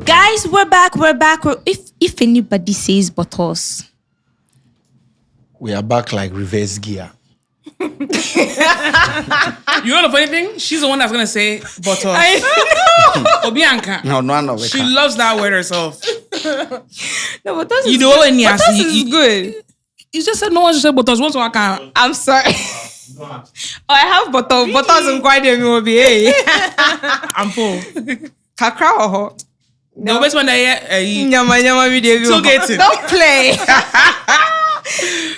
Guys, we're back. If anybody says bottles, we are back like reverse gear. You know the funny thing? She's the one that's gonna say bottles. Obianka. No. She loves that word herself. no, bottles. You know when is good. You just said no one should say bottles. What's what I can? I'm sorry. I have bottles. Bottles in quite a movie. I'm full. Kakra or hot? No, best one that Nyama video. So getting. Don't play.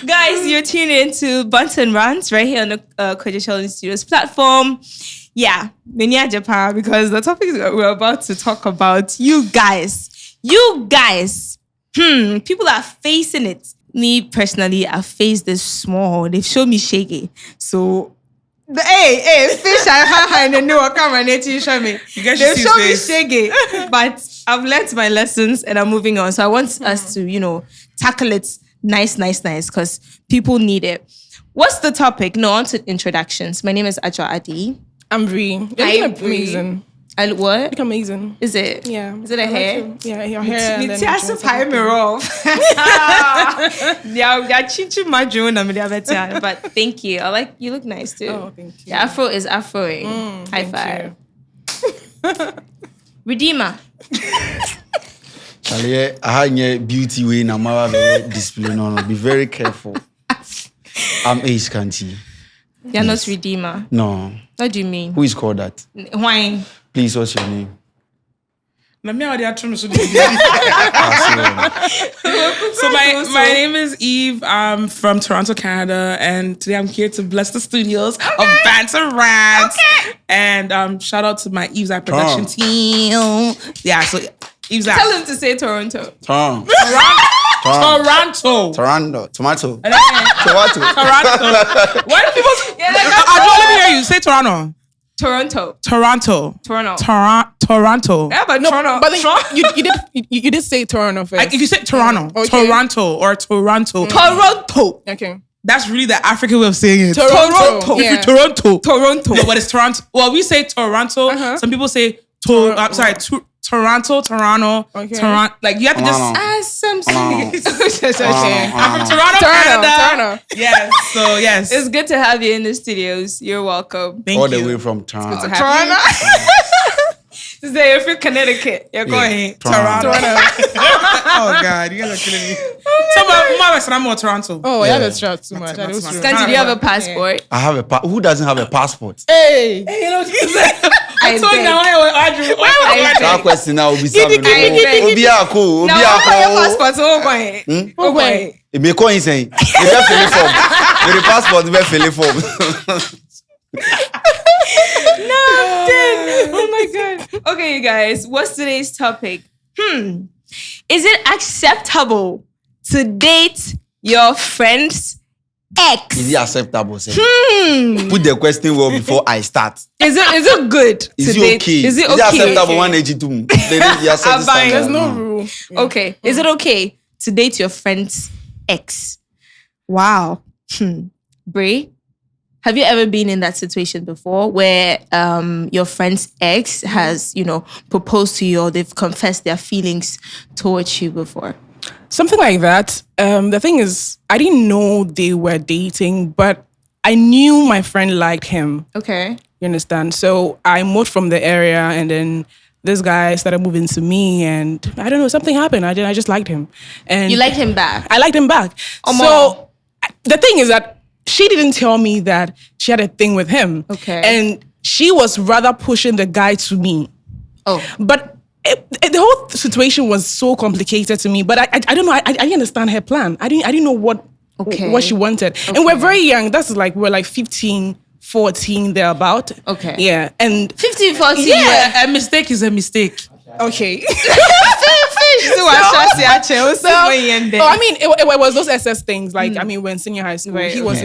Guys, you're tuned into Buns and Rants right here on the Kwadwo Sheldon Studios platform. Yeah, Minya Japan, because the topic we're about to talk about, you guys. People are facing it. Me personally, I faced this small. They've shown me shaky. So, hey, fish I in the new camera. Show me. You guys They've shown me shaky, but I've learned my lessons and I'm moving on. So I want us to, tackle it nice, because people need it. What's the topic? No, on to introductions. My name is Ajo Adi. I'm Brie. You're amazing. I what? Look amazing. Is it? Yeah. Is it a hair? Yeah, your hair. It's a pie mirror off. Yeah, chichi majuna but thank you. You look nice too. Oh, thank you. The afro is afroing. High five. Redeemer. Charlie, I had beauty way na display. No, be very careful. I'm Ace Kanti. You're not Redeemer. No. What do you mean? Who is called that? Why? Please, what's your name? So my name is Eve. I'm from Toronto, Canada, and today I'm here to bless the studios of Bants and Rants. Okay. And shout out to my Eve's Eye production team. Yeah, so Eve's Eye. Tell him to say Toronto. Toronto. Tomato. Toronto. Why do people? I don't let me hear you say Toronto. Toronto. Yeah, but no, Toronto. But you did say Toronto first. If you say Toronto, Okay. Toronto or Toronto. Toronto. Okay. That's really the African way of saying it. Toronto. If Yeah. you're Toronto. Toronto. No, but it's Toronto. Well, we say Toronto. Some people say Toronto, Toronto, Okay. Toronto. Like you have to just. Some Okay. I'm from Toronto, Canada. Toronto. Yes. So yes, It's good to have you in the studios. You're welcome. thank All you. the way from Toronto. Toronto. Say if you're Connecticut, you're going Toronto. Oh God, you guys are killing me. So I'm more Toronto. Oh, Yeah. yeah, that's true. Too much. That is true. Scanty, do you have a passport? I have a who doesn't have a passport? Hey. Hey, you know what you said? I So now That question now will be something. beg. Obiako. Now, your passport, so going. Okay. It may call saying the filling form. The passport be filling form. No, I'm dead. Oh my God. Okay, you guys, what's today's topic? Is it acceptable to date your friend's ex? Is it acceptable? Say? Put the question well before I start. Is it good Is to it date? okay? Is it okay? acceptable? 182. There's No rule. Okay. Is it okay to date your friend's ex? Wow. Brie, have you ever been in that situation before where your friend's ex has, proposed to you or they've confessed their feelings towards you before? Something like that. The thing is, I didn't know they were dating, but I knew my friend liked him. Okay. You understand? So I moved from the area, and then this guy started moving to me, and I don't know, something happened. I just liked him. And You liked him back? I liked him back. So the thing is that she didn't tell me that she had a thing with him. Okay. And she was rather pushing the guy to me. Oh. But the whole situation was so complicated to me. But I don't know. I didn't understand her plan. I didn't know what she wanted. Okay. And we're very young. We're like 15, 14 thereabout. Okay. Yeah. And 15, 14. Yeah, a mistake is a mistake. okay. So I mean, it was those SS things. Like, I mean, when senior high school, Right, he was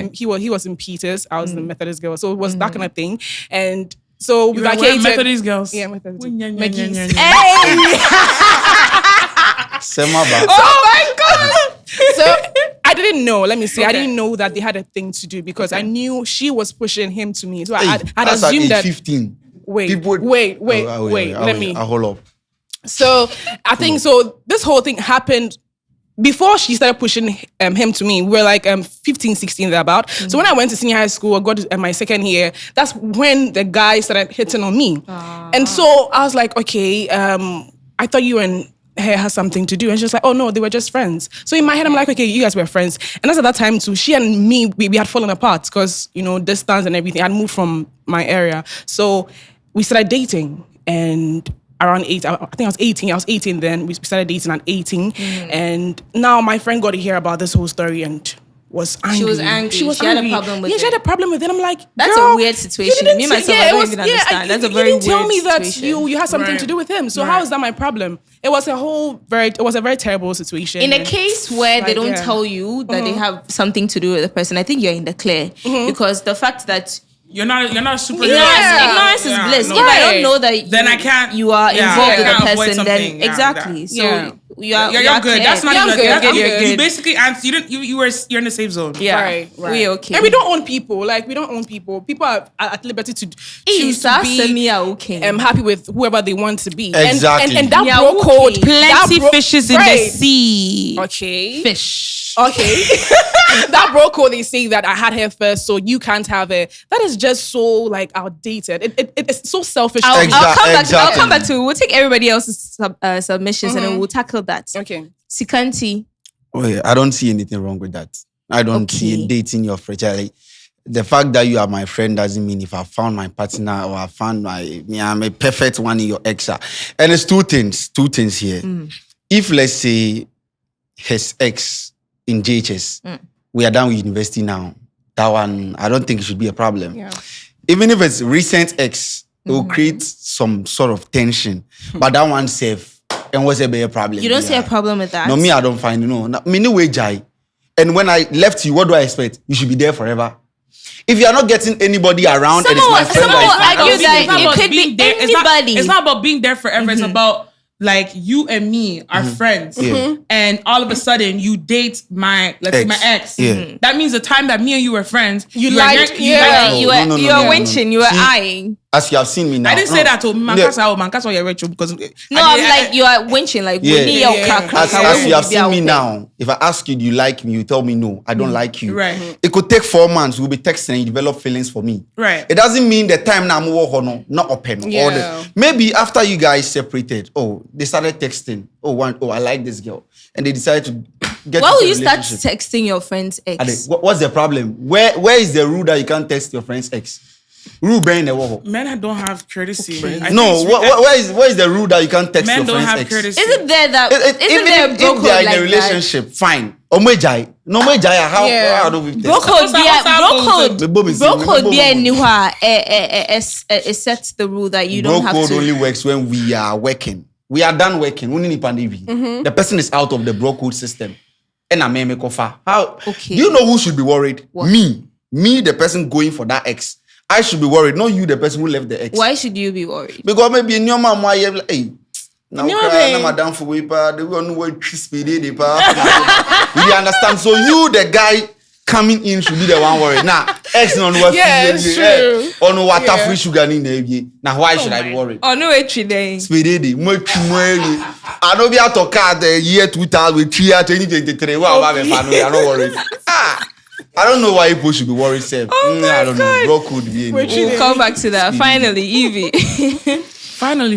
in Peters. I was the Methodist girl, so it was that kind of thing. And so we We're vacated. Methodist girls. Yeah, Methodist. Meggies. Oh my God. So I didn't know. Let me see. I didn't know that they had a thing to do because I knew she was pushing him to me. So I'd assumed that. 15. Wait. People, Wait. Let me. Hold up. So I think so. This whole thing happened before she started pushing him to me. We were like 15, 16 thereabout. So when I went to senior high school, I got to my second year. That's when the guy started hitting on me. And so I was like, okay, I thought you and her had something to do. And she was like, oh no, they were just friends. So in my head, I'm like, okay, you guys were friends. And that's at that time too. She and me, we had fallen apart because, distance and everything. I'd moved from my area. So we started dating, and around 8, I think I was 18. I was 18 then. We started dating at 18. And now my friend got to hear about this whole story and was angry. She was angry. She had a problem with it. Yeah, she had a problem with it. I'm like, that's a weird situation. Me, myself, I don't even understand. That's a very weird situation. You didn't tell me that you had something to do with him. So how is that my problem? It was a very terrible situation. In a case where they don't tell you that they have something to do with the person, I think you're in the clear. Because the fact that you're not a super ignorance is bliss. No. If I don't know that then I can't. You are involved with the person. Then exactly. So you're good. Clear. That's not even good. You basically answered. You're in the safe zone. Yeah, right. We're okay. And we don't own people. Like we don't own people. People are at liberty to choose to be happy with whoever they want to be. Exactly. And that bro code. Plenty fishes in the sea. Okay. Fish. Okay. That bro code, they say that I had her first, so you can't have it. That is just so like outdated. It's so selfish. I'll come back to. We'll take everybody else's submissions and then we'll tackle that. Okay. Sikanti. Oh yeah, I don't see anything wrong with that. I don't see dating your friend. The fact that you are my friend doesn't mean if I found my partner or I found I'm a perfect one in your ex. And it's two things here. If let's say his ex in JHS, we are done with university now. That one, I don't think it should be a problem. Yeah. Even if it's recent ex, it will create some sort of tension. But that one safe, and what's a problem? You don't see a problem with that? No, me, I don't find, me no way, Jai. And when I left you, what do I expect? You should be there forever. If you are not getting anybody around, and it's my friend, someone will argue that it could be anybody. It's not about being there forever. It's about like you and me are friends, and all of a sudden you date my ex. Yeah. That means the time that me and you were friends, you were winching, you were eyeing. As you have seen me now. I didn't say that to Mankasa you're rich because I'm like you are winching like we need your crack. As you have seen me now, if I ask you, do you like me? You tell me no, I don't like you. Right. It could take 4 months. We'll be texting and you develop feelings for me. Right. It doesn't mean the time now not open. Yeah. Maybe after you guys separated, they started texting. I like this girl, and they decided to get. Why will you start texting your friend's ex? What's the problem? Where is the rule that you can't text your friend's ex? Rule being the wall. Men don't have courtesy. No, where is the rule that you can't text your friend's ex? Men don't have courtesy. Isn't there that? Isn't there a bro code they are in like a relationship, that? fine. How do we text? Bro code be anywhere. It sets the rule that you don't have to. Bro code only works when we are working. We are done working. The person is out of the bro code system. And I'm how? Okay. Do you know who should be worried? What? Me, the person going for that ex. I should be worried, not you, the person who left the ex. Why should you be worried? Because maybe in your mom, hey, now madam for weeper, they will know speedy. You understand? So you, the guy coming in, should be the one worried. Now, ex on what? Yeah, true. On water free sugar in the now why should I be worried? Oh no, it's today. Speedy, I know we are talking the year 2023. Well, I'm not worried. I don't know why people should be worried, Seth. I don't know. Bro could be. We'll come back to that. Finally, Evie. Finally,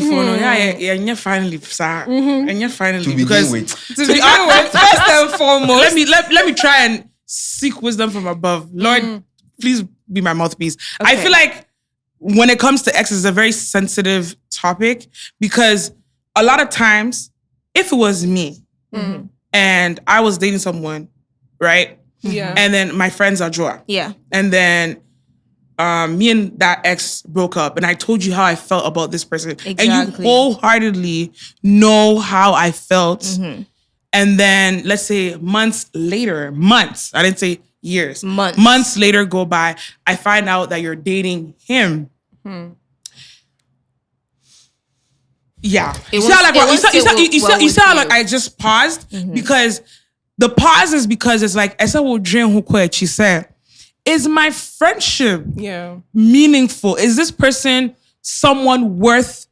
finally, sir. And finally, to begin with. To begin with, first and foremost. Let me try and seek wisdom from above. Lord, please be my mouthpiece. Okay. I feel like when it comes to exes, it's a very sensitive topic because a lot of times, if it was me and I was dating someone, right? Yeah. And then my friends are Joa. Yeah. And then me and that ex broke up and I told you how I felt about this person. Exactly. And you wholeheartedly know how I felt. Mm-hmm. And then let's say months, I didn't say years. Months later go by, I find out that you're dating him. Yeah. You see how like I just paused? Because the pause is because it's like, she said, is my friendship meaningful? Is this person someone worth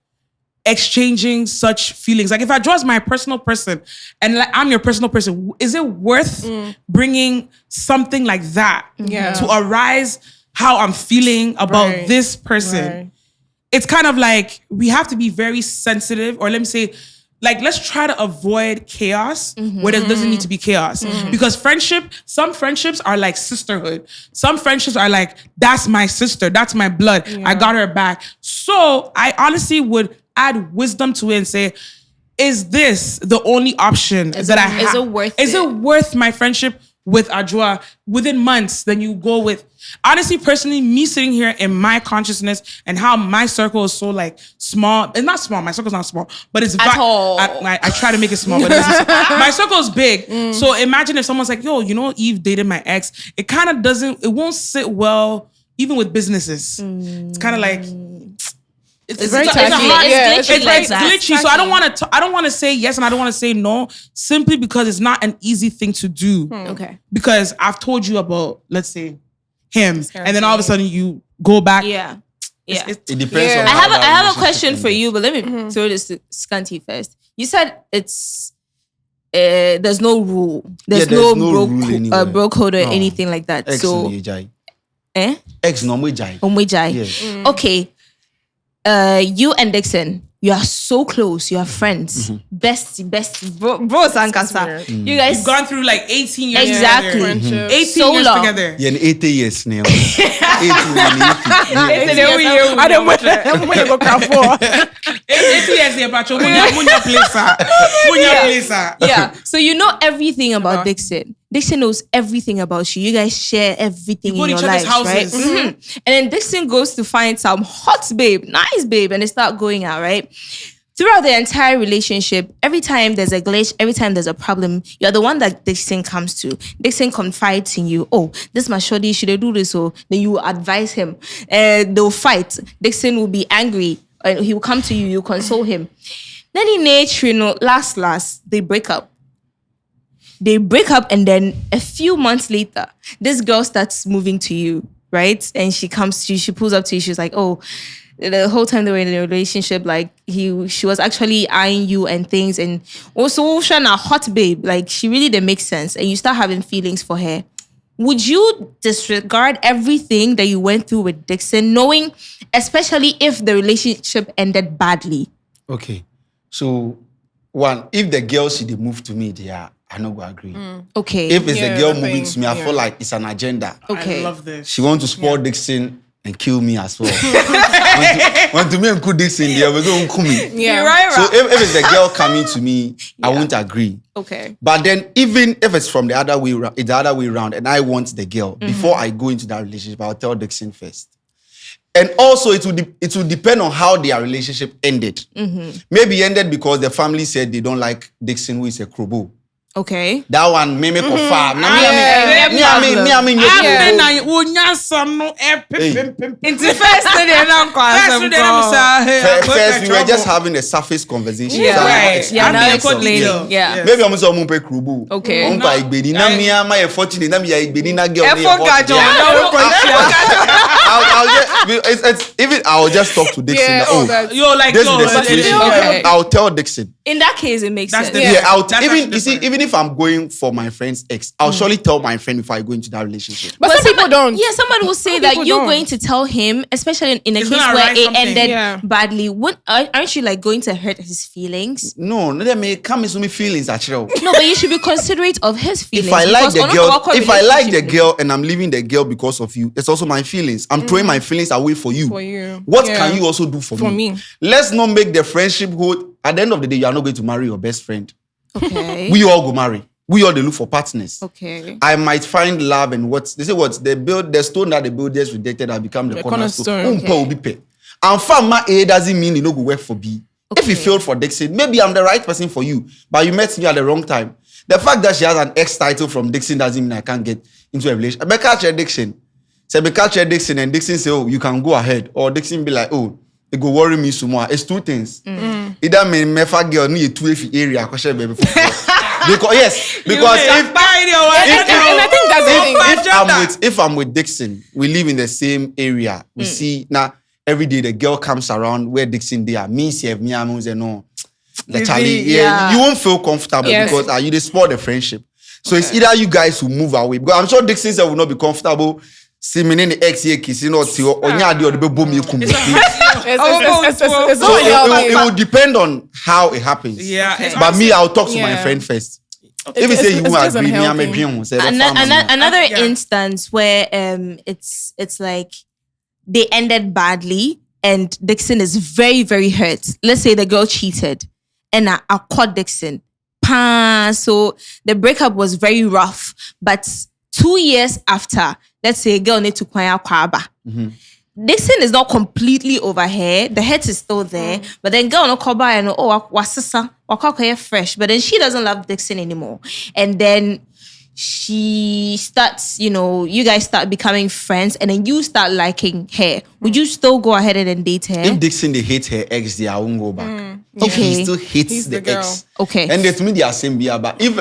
exchanging such feelings? Like if Adwoa is my personal person and like I'm your personal person, is it worth bringing something like that to arise how I'm feeling about this person? Right. It's kind of like we have to be very sensitive, or let me say, like, let's try to avoid chaos where there doesn't need to be chaos. Because some friendships are like sisterhood. Some friendships are like, that's my sister, that's my blood. I got her back. So I honestly would add wisdom to it and say, is this the only option that I have? Is it worth Is it worth my friendship with Adwoa within months? Then you go with, honestly, personally, me sitting here in my consciousness and how my circle is so like small. It's not small. My circle's not small, but it's At all. I try to make it small, but my circle is big. So imagine if someone's like, yo, you know, Eve dated my ex. It kind of doesn't, it won't sit well even with businesses. It's kind of like, it's very it's touchy. it's like that. glitchy. So I don't want to say yes and I don't want to say no, simply because it's not an easy thing to do. Okay. Because I've told you about, let's say, him, and then all of a sudden you go back. Yeah. It depends on I how that have a relationship question for ended. you, but let me throw this to Scanty first. You said it's there's no rule. There's there's no no rule anywhere. bro code or No. anything like that. Ex So ni jai. eh? Ex no mo jai. Omwijai. Yes. Okay. You and Dixon, you are so close. You are friends. Bestie, bros and kasa. You guys You've gone through like 18 years Exactly. together. Friendship. 18 So years long. together. Yeah, 80 years now. 80 I don't want to go for. 80 years here, but munya placer. yeah. So you know everything about Dixon. Dixon knows everything about you. You guys share everything You go in to your each other's lives, right? houses. And then Dixon goes to find some hot babe, nice babe, and they start going out, right? Throughout the entire relationship, every time there's a glitch, every time there's a problem, you're the one that Dixon comes to. Dixon confides in you. Oh, this my shorty, should I do this? So then you advise him. They'll fight. Dixon will be angry. And he will come to you, you console him. Then in nature, last, they break up. They break up, and then a few months later, this girl starts moving to you, right? And she comes to you, she pulls up to you, she's like, oh, the whole time they were in a relationship, like she was actually eyeing you and things, and also she's a hot babe, like she really didn't make sense, and you start having feelings for her. Would you disregard everything that you went through with Dixon, knowing, especially if the relationship ended badly? Okay. So, one, if the girl she move to me, I not go agree. Okay. If it's the girl I moving think, to me, I feel like it's an agenda. Okay. I love this. She want to spoil Dixon and kill me as well. Want to me and kill Dixon, they will kill me. Yeah. Right. So if it's the girl coming to me, I won't agree. Okay. But then even if it's from the other way around, and I want the girl, before I go into that relationship, I'll tell Dixon first. And also it will depend on how their relationship ended. Maybe ended because the family said they don't like Dixon, who is a krobo. Okay. That one meme confirm. Into First, we were just having a surface conversation. Yeah, So I'm right. not Yeah, now explaining. explaining. Yeah. Maybe I'm also mumpe krubu. Okay. Mumpa igbedi na miya ma fortunate na miya igbedi na girl. I'll just talk to Dixon. Yeah, This is the situation. Okay. I'll tell Dixon. In that case, it makes That's sense. the- Yeah, even if I'm going for my friend's ex, I'll surely tell my friend before I go into that relationship. But some people don't. Yeah, somebody will say Some that people you're don't. going to tell him, especially in a It's case gonna where arise it something. ended Yeah. badly. Aren't you like going to hurt his feelings? No, they may come into me feelings actually. No, but you should be considerate of his feelings. If I like because the girl, Onoko if I like the relationship- girl and I'm leaving the girl because of you, it's also my feelings. I'm throwing my feelings away for you. For you. What Yeah. can you also do for me? me. Let's not make the friendship hold. At the end of the day, you are not going to marry your best friend. Okay. We all go marry. We all they look for partners. Okay. I might find love and the stone that the builders rejected have become the cornerstone. cornerstone. And farmer A doesn't mean you know go work for B. If you failed for Dixon, maybe I'm the right person for you, but you met me at the wrong time. The fact that she has an ex title from Dixon doesn't mean I can't get into a relationship. I catch Dixon. Say catch Dixon and Dixon say, oh, you can go ahead. Or Dixon be like, oh, it go worry me some more. It's two things. Either me mefa girl need a 2 area question baby. Because if And I think that's the thing. if I'm with Dixon, we live in the same area. We see now every day the girl comes around where Dixon they are. Me, no. The Charlie, you won't feel comfortable because you spoil the friendship. So it's either you guys who move away. Because I'm sure Dixon will not be comfortable. See me in the ex year kissing or the boom you come. So it will depend on how it happens. Yeah. But me, I'll talk to my friend first. If you say you want to agree, me, I'm a pion. Another instance where it's like they ended badly and Dixon is very, very hurt. Let's say the girl cheated and I caught Dixon. So the breakup was very rough. But 2 years after, let's say a girl need to kwaya kwaba. Dixon is not completely over here. The hurt is still there. But then girl no koba and wasisa wakaka fresh. But then she doesn't love Dixon anymore. And then she starts, you guys start becoming friends and then you start liking her. Would you still go ahead and then date her? If Dixon they hate her ex, I won't go back. Okay. He still hates the ex. Okay. And to me, they are same beer. But if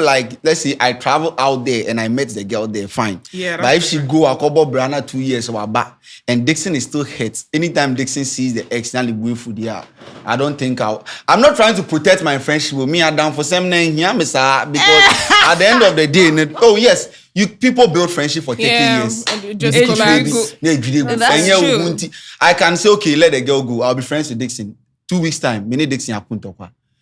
let's say I travel out there and I met the girl there, fine. Yeah. But if she go a couple brana 2 years or back and Dixon is still hate, anytime Dixon sees the ex, now going for the I don't think I'm not trying to protect my friendship with me. I'm down for some name here, because at the end of the day, yes, people build friendship for 30 years. That's true. I can say, okay, let the girl go. I'll be friends with Dixon. 2 weeks time, me Dixon apunto.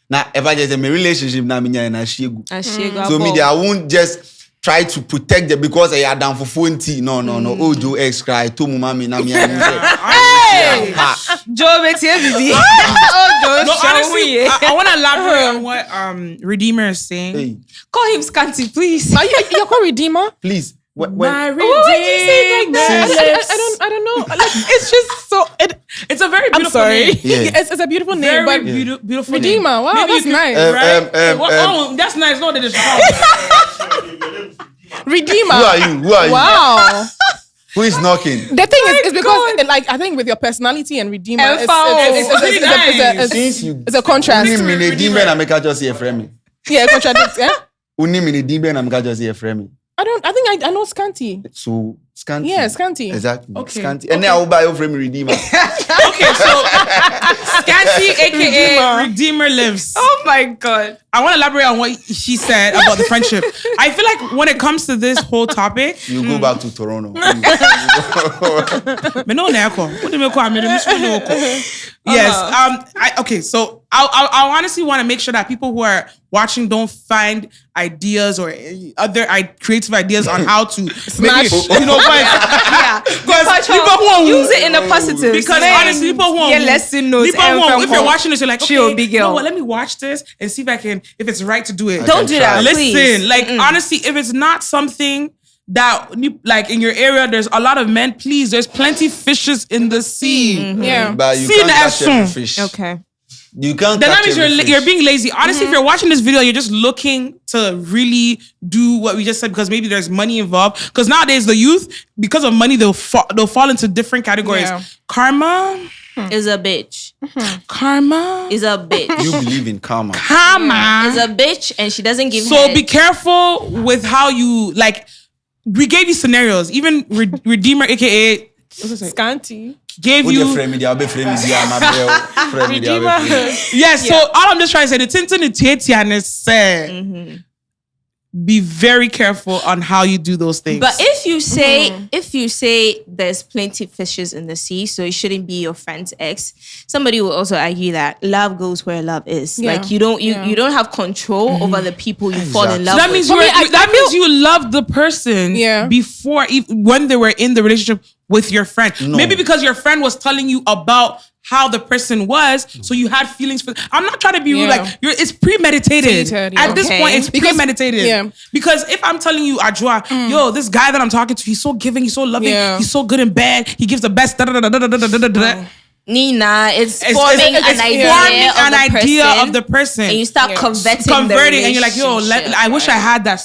Now, if I just have a relationship, now me and she go. So me, I won't just try to protect them because I are down for 40. No. Oh, Joe ex cry. To mommy, now me. Hey, Joe makes you No, honestly, I want to elaborate on what Redeemer is saying. Hey. Call him Scanty, please. You're called Redeemer? Please. My Redeemer. Why did you say it like that? I don't know. Like, it's just so. It's a very beautiful I'm sorry. name. Yeah. It's a beautiful name, Very but beautiful Redeemer. name. Wow, Maybe that's you can- nice. Right? That's nice. No, that is Redeemer. Who are you? Wow. Who is knocking? The thing is because like I think with your personality and Redeemer, it's a contrast. Redeemer and make just say friend. Yeah, contradict. Yeah. Redeemer and make just say friend. I think I know Scanty. So Scanty. Yeah, Scanty. Exactly. Okay. Scanty. And then I will buy your frame Redeemer. Okay, so Scanty, aka Redeemer lives. Oh my God. I want to elaborate on what she said about the friendship. I feel like when it comes to this whole topic, you go back to Toronto. Yes. Okay. So I honestly want to make sure that people who are watching don't find ideas or other creative ideas on how to Smash. because people who use it in a positive. Because honestly, people who lesson notes. People who if you're watching this, you're like, Chill, okay, big you know girl. what? Let me watch this and see if it's right to do it. Don't do that. Listen, Please. like honestly, if it's not something that like in your area, there's a lot of men. Please, there's plenty fishes in the sea. Yeah. But you See can't the catch every action. fish. Okay. You can't Then that catch means every fish. you're being lazy. Honestly, if you're watching this video, you're just looking to really do what we just said because maybe there's money involved. Because nowadays the youth, because of money, they'll fall into different categories. Yeah. Karma Is a bitch. Karma Is a bitch. You believe in karma. Karma Is a bitch and she doesn't give So head. be careful with how you like. We gave you scenarios. Even Redeemer, aka Scanty. gave Who you. the frame media? I'll be frame media. My bell. Frame media. I'll be frame. Yes. So all I'm just trying to say, the tintin the tetian say. Be very careful on how you do those things. But if you say there's plenty fishes in the sea, so it shouldn't be your friend's ex, somebody will also argue that love goes where love is. Yeah. Like you don't have control over the people you fall in love So that with. means I that means you loved the person before when they were in the relationship with your friend. No. Maybe because your friend was telling you about how the person was, so you had feelings for. I'm not trying to be rude. Like it's premeditated. At this point, it's premeditated. Yeah. Because if I'm telling you, Ajwa, yo, this guy that I'm talking to, he's so giving, he's so loving, he's so good in bed, he gives the best. Nina, it's forming an idea of the person, and you start converting, and you're like, yo, I wish I had that.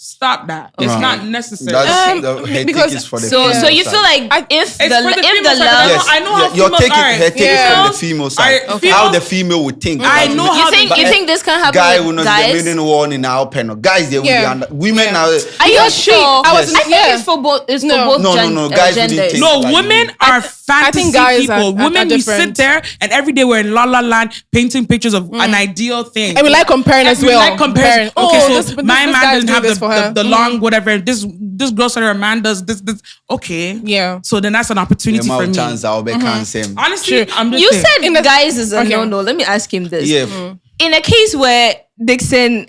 Stop that. It's not necessary. That's the because is for the so you feel like if the love, yes, I know how you're females taking are. her take it from the female side. How the female would think. I know how you think this can happen guy with will not guys? be one in our panel. Guys, they will be under women now. Are you sure? I was I think it's for both. It's for both No. Guys genders. wouldn't think No, like women you. are fantasy guys people. are Women, we sit different. there and every day we're in La La Land painting pictures of an ideal thing. And we like comparing as We well. like comparing. Okay, so this my man guy's doesn't doing have this for her. the long whatever. This girl said her man does this. Okay. Yeah. So then that's an opportunity for me. chance I'll be cancelled. Honestly, I'm just You saying. said guys is a Okay. no. Let me ask him this. Yeah. In a case where Dixon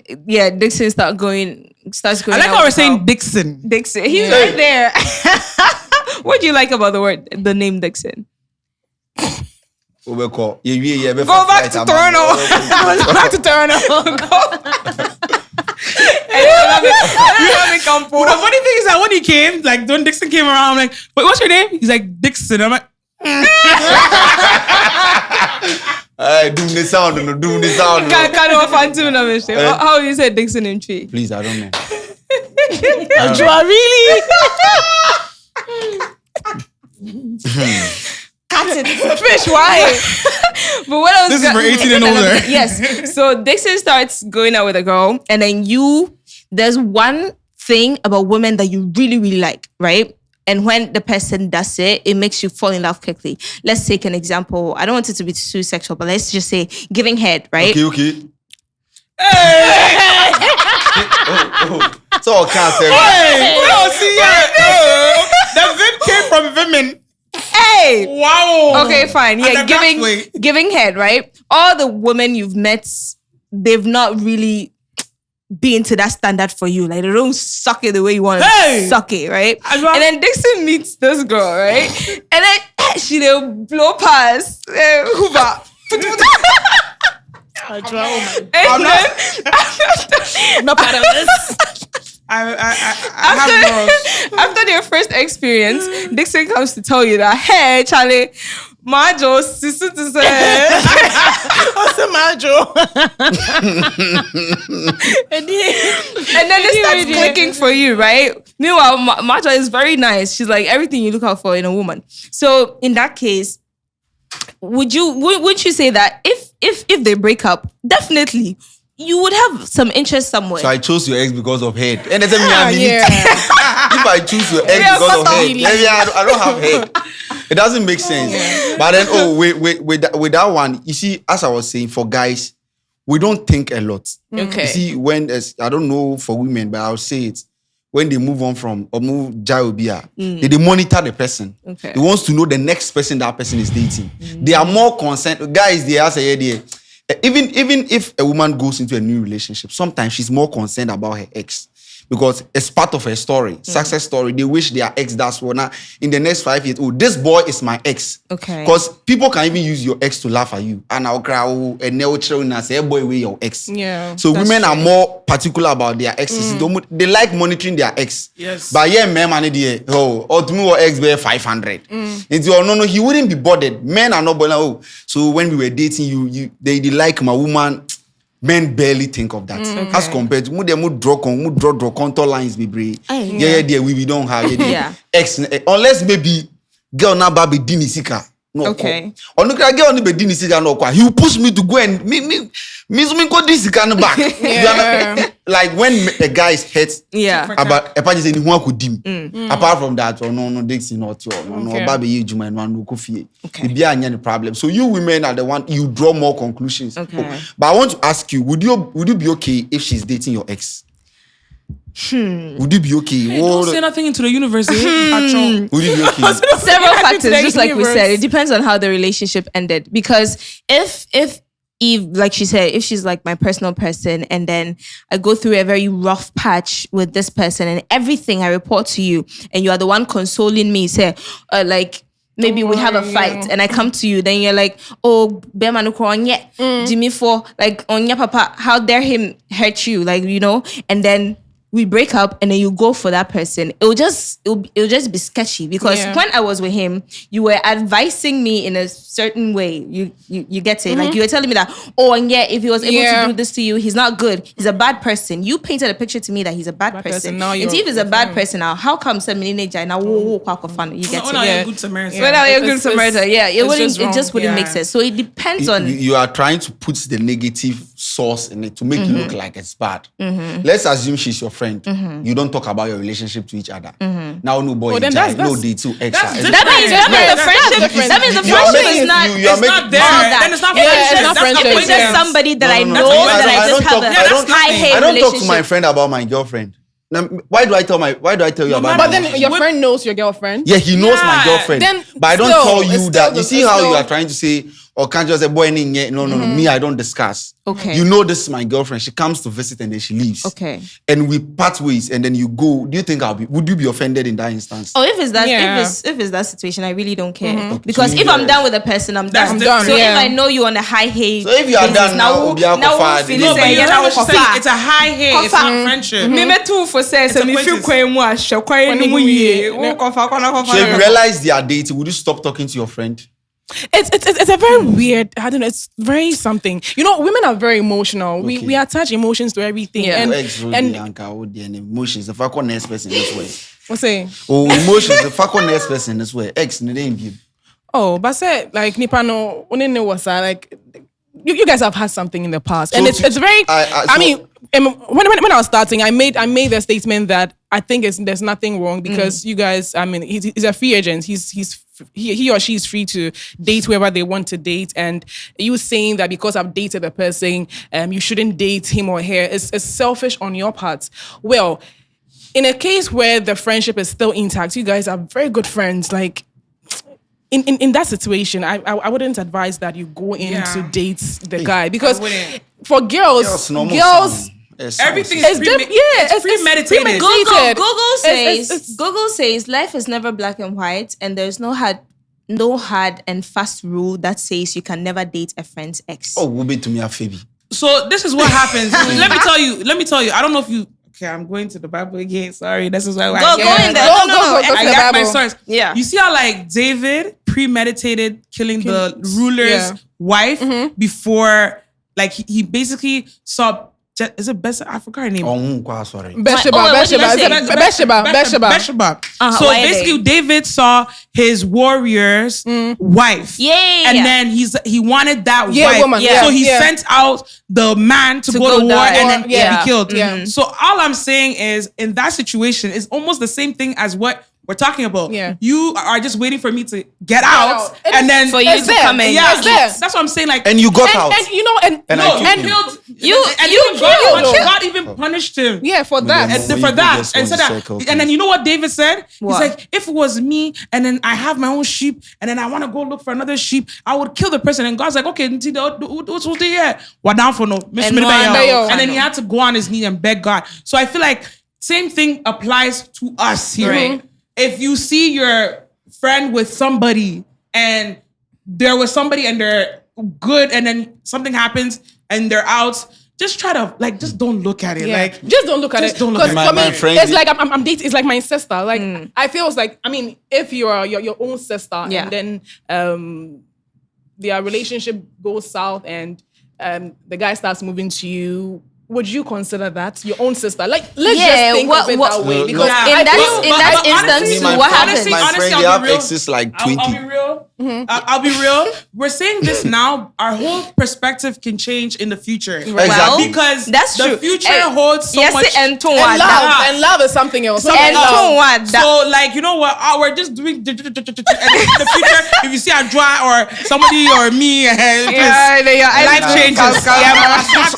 starts going I like out how we're with saying her. Dixon. Dixon. He's right there. What do you like about the name Dixon? Go Go back to Toronto. Back to Toronto. The funny thing is that when he came, like when Dixon came around, I'm like, wait, what's your name? He's like, Dixon. I'm like, doom the sound. How do you say Dixon in tree? Please, I don't know. You are really fish. Why? But what I was This is for 18 and older. Yes. So Dixon starts going out with a girl, and then there's one thing about women that you really, really like, right? And when the person does it, it makes you fall in love quickly. Let's take an example. I don't want it to be too sexual, but let's just say giving head, right? Okay. So I can't say. The Vim came from women. Hey! Wow. Okay, fine. Yeah, And the best way. giving head, right? All the women you've met, they've not really been to that standard for you. Like, they don't suck it the way you want to suck it, right? And then Dixon meets this girl, right? And then they'll blow past Hoover. I'm not part of this. I have morals. After their first experience, Dixon comes to tell you that, hey, Charlie, Majo, sister to say. What's a Majo? And then it starts clicking for you, right? Meanwhile, Majo is very nice. She's like everything you look out for in a woman. So in that case, would you say that if they break up, definitely you would have some interest somewhere? So I chose your ex because of head. And it's a Yeah. If I choose your ex because of head, maybe I don't have head. It doesn't make sense. Yeah. But then, with that one, you see, as I was saying, for guys, we don't think a lot. Okay. You see, I don't know for women, but I'll say it. When they move on from or move Jaobia, they monitor the person. Okay. They wants to know the next person that person is dating. They are more concerned. Guys, they ask a idea. Even if a woman goes into a new relationship, sometimes she's more concerned about her ex because it's part of her story, success story. They wish their ex does well. Now, in the next 5 years, this boy is my ex. Okay. Because people can even use your ex to laugh at you. And I'll cry and now children and say, hey boy, where your ex? Yeah. So women are more particular about their exes. They like monitoring their ex. Yes. But yeah, men money there. Oh, to me, our ex be 500. It's no, he wouldn't be bothered. Men are not bothered. So when we were dating, they like my woman. Men barely think of that. As compared to draw contour lines, we don't have it. Yeah. Ex, unless maybe girl na baby dinisika. No, Okay. Or no girl ni be dinisika no kwa. He will push me to go and me go dinisika no back. Yeah. Like when a guy is hurt. Yeah. About a party saying who could dim. Apart from that, or no, Dixie not your no, baby you juma and one no fee. Okay. Be any problem. So you women are the one you draw more conclusions. Okay. But I want to ask you, would you be okay if she's dating your ex? Would you be okay? Don't say nothing into the universe. Would you be okay? Several factors, Today just like we universe. said. It depends on how the relationship ended. Because if Eve, like she said, if she's like my personal person and then I go through a very rough patch with this person and everything I report to you and you are the one consoling me, say, like, maybe we have a fight and I come to you, then you're like, oh, Bema no kronye, Jimmy for like, onya papa, how dare him hurt you? Like, you know, and then we break up and then you go for that person. It'll just be sketchy because when I was with him, you were advising me in a certain way. You get it? Like you were telling me that, oh, and yeah, if he was able to do this to you, he's not good. He's a bad person. You painted a picture to me that he's a bad person. Now and if he's a bad person now, how come some teenager now you get When it? are you good Samaritan? When are you good Samaritan? Yeah, it just just wouldn't make sense. So it depends on you are trying to put the negative source in it to make it look like it's bad. Let's assume she's your friend, you don't talk about your relationship to each other. Now, no boy, then no day too extra. That means the friendship is not. It's not there. Then it's not friendship. It's not friendship. It's just somebody that I know I that I just have a high-hate I don't talk to relationship. my friend about my girlfriend. Now, why do I tell you about? But then your friend knows your girlfriend. Yeah, he knows my girlfriend. Then but I don't still, tell it's you still that. the- You see it's how still- you are trying to say, or can't just say, boy, no. Me, I don't discuss. Okay. You know this is my girlfriend. She comes to visit and then she leaves. Okay. And we part ways and then you go. Do you think would you be offended in that instance? Oh, if it's that, Yeah. if it's that situation, I really don't care because if I'm done with the person, I'm That's done. different. So Yeah. if I know you on a high hate, So if you are done now, Obi Akofo, now then feel No, but say you yeah, know now what she's saying? Kofa. It's a high hate. It's not friendship. Me too for say so me feel acquaintance. kwan mu ahwe kwan ni mu yie. Wo kofa kwana So if you realize they are dating, would you stop talking to your friend? It's a very weird. I don't know. It's very something. You know, women are very emotional. Okay. We attach emotions to everything. Yeah. And Emotions. If I call next person this way. what's say? Oh, emotions. If I call next person this way. Ex, no, they ain't give. Oh, but say like Nipa no, like you guys have had something in the past, and So it's very. I mean, when I was starting, I made the statement that I think there's nothing wrong because you guys. I mean, he's a free agent. He or she is free to date whoever they want to date, and you saying that because I've dated a person, you shouldn't date him or her. It's selfish on your part. Well, in a case where the friendship is still intact, you guys are very good friends. Like. In that situation, I wouldn't advise that you go in to date the guy because for girls, Everything it's is premeditated. Google says life is never black and white, and there's no hard and fast rule that says you can never date a friend's ex. Oh, we'll be to me a Phoebe. So this is what happens. Let me tell you. I don't know if you. Okay, I'm going to the Bible again. Sorry, this is why Go in there. Go No. to I the got my Bible. source. Yeah. You see how like David premeditated killing the ruler's wife before, like he basically saw. Is it best? I forgot her name. Sorry. what did you say? Bathsheba. So why are basically, they? David saw his warrior's wife. Yeah. And then he wanted that wife. woman. So he sent out the man to go to war die. and then be killed. Yeah. So all I'm saying is, in that situation, it's almost the same thing as what we're talking about. Yeah. You are just waiting for me to get out, It and is then for you to come in. Yeah, It's there. that's what I'm saying. Like, And you got out. And you know, and And no, I he killed killed you. and You even God, killed. God even punished him. yeah, for that. them. And for that, and Just said one that, circle, and then you know what David said? What? He's like, if it was me, and then I have my own sheep, and then I want to go look for another sheep, I would kill the person. And God's like, okay, what's the what down for no? And one And then he had to go on his knee and beg God. So I feel like same thing applies to us here. Right. If you see your friend with somebody, and there was somebody, and they're good, and then something happens, and they're out. Just try to just don't look at it. Yeah. Like just don't look at just it. don't look at Because it. for me, My friend- it's like I'm dating. It's like my sister. Like I feel it's like if you're your own sister, Yeah. and then their relationship goes south, and the guy starts moving to you. Would you consider that your own sister? Like, let's just think of it that way. No, Because no. In that honestly, instance, my what friend- happens? My Honestly, friend, I'll they be have real. exes like I'll 20. be real. I'll be real. We're saying this now. Our whole perspective can change in the future. Exactly. Because That's the true. future holds so yes, much. and to and what? love is something else. And love. to what? So, like, you know what? We're just doing and in the future. If you see a dry or somebody or me, life changes.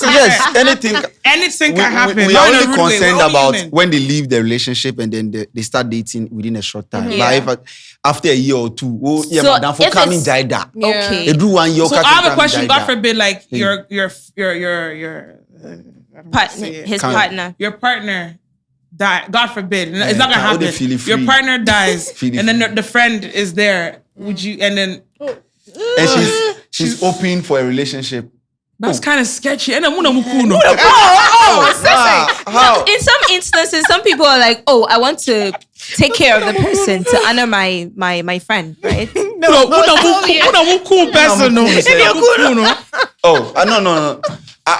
Yes, Anything can happen. we Not are in a only rude way. concerned We're only about human. when they leave the relationship and then they start dating within a short time. Yeah. Like after a year or two, So madam for if coming it's- Jaida. Okay. They do 1 year. So I have a question. God forbid, like your His Can't. partner. your partner die. God forbid, it's not gonna can't happen. feel free. Your partner dies, Feel and then the friend is there. Would you? And then And she's open for a relationship. that's kind of sketchy. And then muna mukuno. How? In some instances, some people are like, "Oh, I want to take care of the person to honor my friend," right? No, muna muku person. No, Oh, no.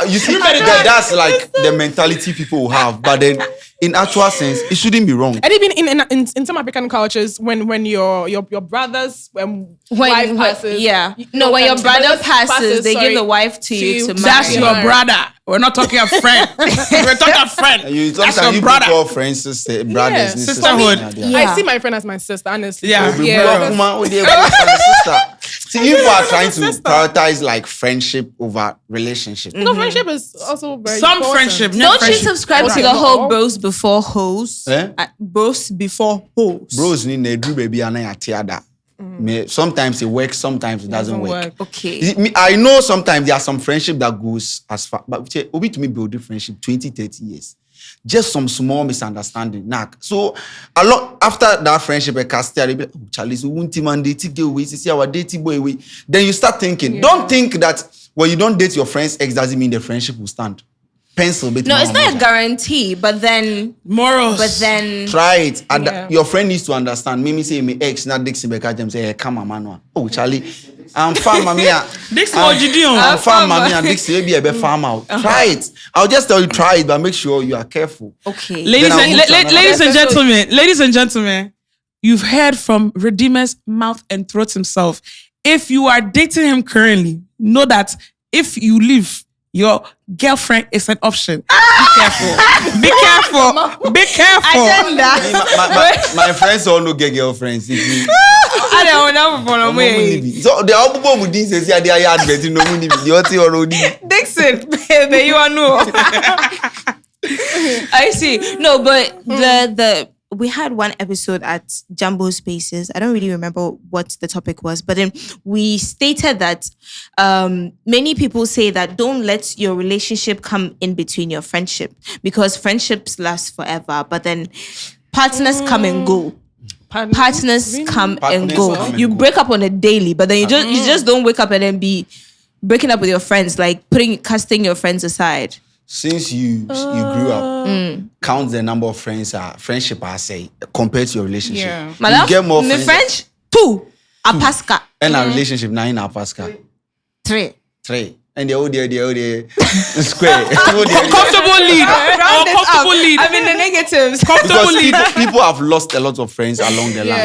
You see, that's like the mentality people have. But then in actual sense, it shouldn't be wrong. And even in some African cultures, when your brother's wife passes, when your brother passes, they give the wife to you to marry. That's your brother. We're not talking a friend. We're talking a friend. That's your brother. Call friends, brothers, sisterhood. I see my friend as my sister, honestly. Yeah. See, people are trying to prioritize like friendship over relationship. No, friendship is also very some important. friendship. Don't you subscribe to the whole bros before hoes? Bros before hoes. Bros need to do baby and sometimes it works, sometimes it doesn't work. Okay. I know sometimes there are some friendship that goes as far, but Obi to me build a friendship 20, 30 years. Just some small misunderstanding. So a lot after that friendship, Charlie, we won't even date away. See our dating boy away. Then you start thinking. Don't think that when you don't date your friend's ex doesn't mean the friendship will stand. Pencil. No, it's not a guarantee. But then morals. But then try it. And your friend needs to understand. Maybe say me ex not Dixie Becca James say come on man. Oh Charlie, I'm farm mamia. Dixie, what you do? I'm farm mamia. Dixie maybe a farm out. Try it. I'll just tell you try it, but make sure you are careful. Okay. Ladies and gentlemen, you've heard from Redeemer's mouth and throat himself. If you are dating him currently, know that if you leave, your girlfriend is an option. Be careful. Be careful. Be careful. My friends all no get girlfriends. I don't know for no way. So the album with this is they are advertising no money. You already. Dixon, baby, you are no. I see. No, but the we had one episode at Jumbo Spaces. I don't really remember what the topic was, but then we stated that many people say that don't let your relationship come in between your friendship because friendships last forever, but then partners come and go. Partners come and go. You break up on a daily, but then you just don't wake up and then be breaking up with your friends, like casting your friends aside. Since you grew up, count the number of friendship I say compared to your relationship. Yeah. You Madame, get more friends. French, 2. Apaska. And a relationship 9 Apaska. 3. And the old square. Comfortable lead. Comfortable lead. I'm in the negatives. Comfortable lead. People have lost a lot of friends along the line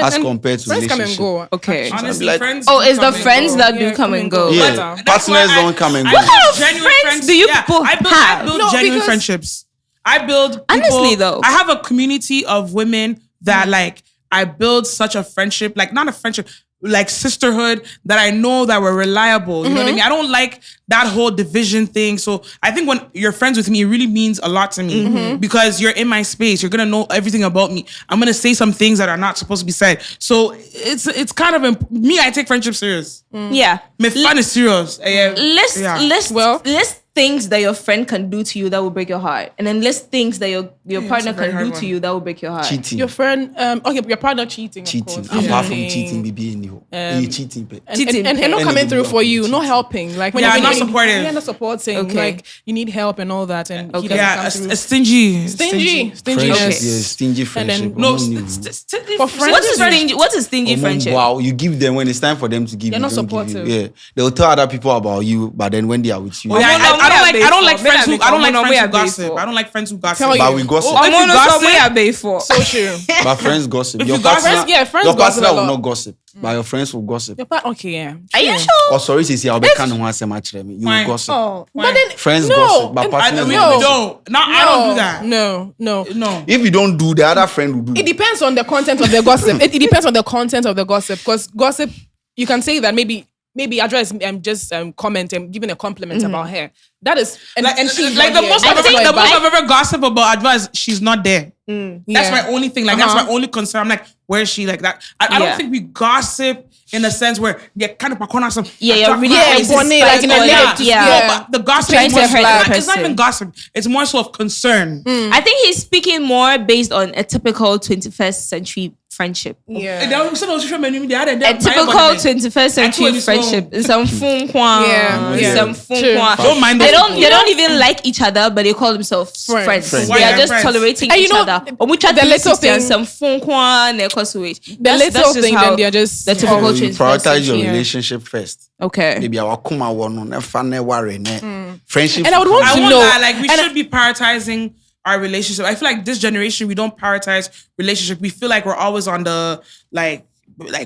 as compared to friends relationship. come and go. Okay. Honestly, like, friends. It's the friends that do come and go. Yeah, partners don't come and go. What kind of friends do you people have? I build genuine friendships. I build people, honestly though. I have a community of women that like I build such a friendship, like not a friendship, like sisterhood that I know that we're reliable. You know what I mean? I don't like that whole division thing. So I think when you're friends with me, it really means a lot to me because you're in my space. You're gonna know everything about me. I'm gonna say some things that are not supposed to be said. So it's kind of me. I take friendship serious. Yeah, My fun is serious. List things that your friend can do to you that will break your heart, and then list things that your partner can do to you that will break your heart. Cheating. Your friend, your partner cheating. Cheating. Of course. Apart from cheating, baby in you cheating. And not coming through for you, not helping. Like when Yeah, you're not supportive. Yeah, not supporting. Okay. Like you need help and all that, and he doesn't Yeah, come through. a stingy. Stinginess. Stingy friendship. No, For friends, What's a stingy friendship? Wow, you give them when it's time for them to give They're you. not don't give supportive. you. Yeah, they'll tell other people about you, but then when they are with you, I don't like friends who gossip. gossip. I don't like friends who gossip. Tell but you. we gossip. If you gossip, So true. But friends gossip. If Your you gossip- partner, friends your gossip partner a will lot. not gossip, but your friends will gossip. Okay, yeah. Are you sure? Or sorry, sis, I'll be kind of one much. You will Fine. gossip. Oh, but then Friends no, gossip, but and- partners we gossip. don't. No, I don't do that. No. If you don't do, the other friend will do. It depends on the content of the gossip. It depends on the content of the gossip. Because gossip, you can say that maybe address just comment and giving a compliment about her. That is and she's Like not the here. most I've ever gossiped about advice, she's not there. That's my only thing. Like that's my only concern. I'm like, where is she? Like that. I don't think we gossip in a sense where you're kind of on some. You're really funny, like in a negative. No, but the gossip Trying is to more hurt the it's not even person. gossip. It's more so of concern. I think he's speaking more based on a typical 21st century friendship. Yeah. A typical 21st century friendship. Some phone Don't mind They those don't even like each other, but they call themselves friends. Friends. They are just Friends. tolerating And you each know, other. The little thing- some phone The little thing, then they're just the typical You 21st prioritize your century. relationship first. Okay. Maybe our kuma one ne fa ne worry ne friendship. And I would want I to won't know. lie, like we and should be prioritizing our relationship. I feel like this generation, we don't prioritize relationship. We feel like we're always on the, like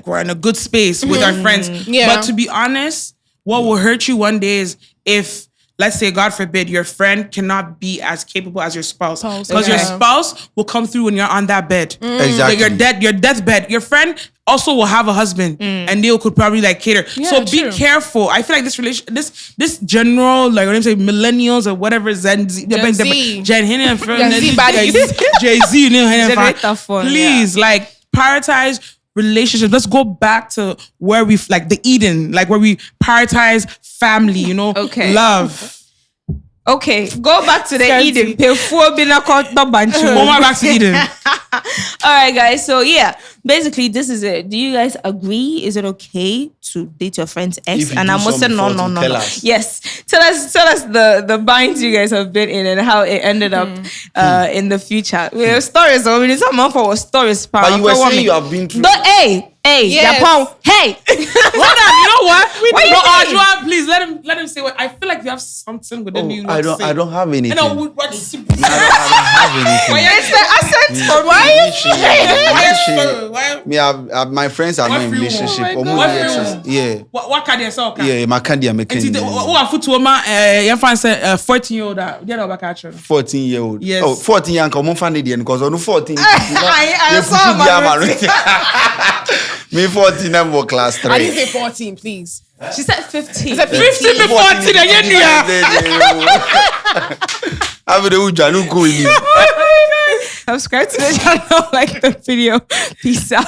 we're in a good space with our friends. Yeah. But to be honest, what will hurt you one day is if, let's say, God forbid, your friend cannot be as capable as your spouse. Because your spouse will come through when you're on that bed. Exactly. Like your deathbed. Your friend also will have a husband and they could probably like cater. So be careful. I feel like this general, like what I'm saying, millennials or whatever, Gen Z. Gen Z Jay-Z, please, like, prioritize relationships. Let's go back to where we like the Eden, like where we prioritize family, you know, love. Okay, go back to the Eden. Go back to Eden. All right, guys. So yeah, basically, this is it. Do you guys agree? Is it okay to date your friend's ex? And I'm also no. Yes, tell us the binds you guys have been in and how it ended up in the future. We have stories. I mean, it's a month for stories. But you were saying you have been through. Yes. Hey, hold on. You know what? Joanne, please let him say what. I feel like you have something within you. I don't have anything. I don't have anything. It's the accent for my friends are not in relationship. Yeah. What can you say? Yeah, my candy and making. Who are foot to my your friend say 14-year-old that get over catch 14-year-old. Yes. 14 young come on find it because on 14. I saw Me 14 I'm more class 3. I didn't say 14, please. She said 15. She said 15 to 14 again. I will do Janu cool. Subscribe to the channel, like the video. Peace out.